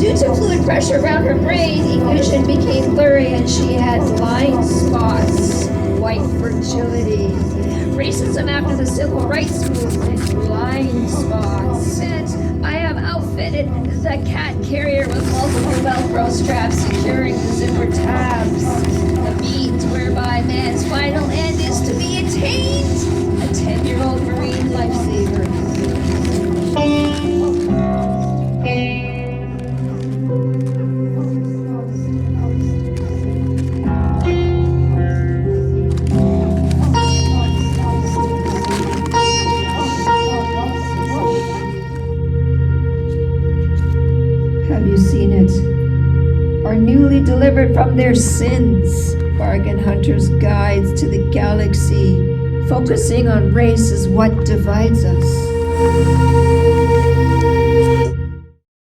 Due to fluid pressure around her brain, vision became blurry and she had blind spots. White fragility. Racism after the civil rights movement. Blind spots. And I have outfitted the cat carrier with multiple Velcro straps securing the zipper tabs. The means whereby man's final end is to be attained. A 10-year-old Marine lifesaver. Have you seen it? Are newly delivered from their sins. Bargain hunters' guides to the galaxy. Focusing on race is what divides us.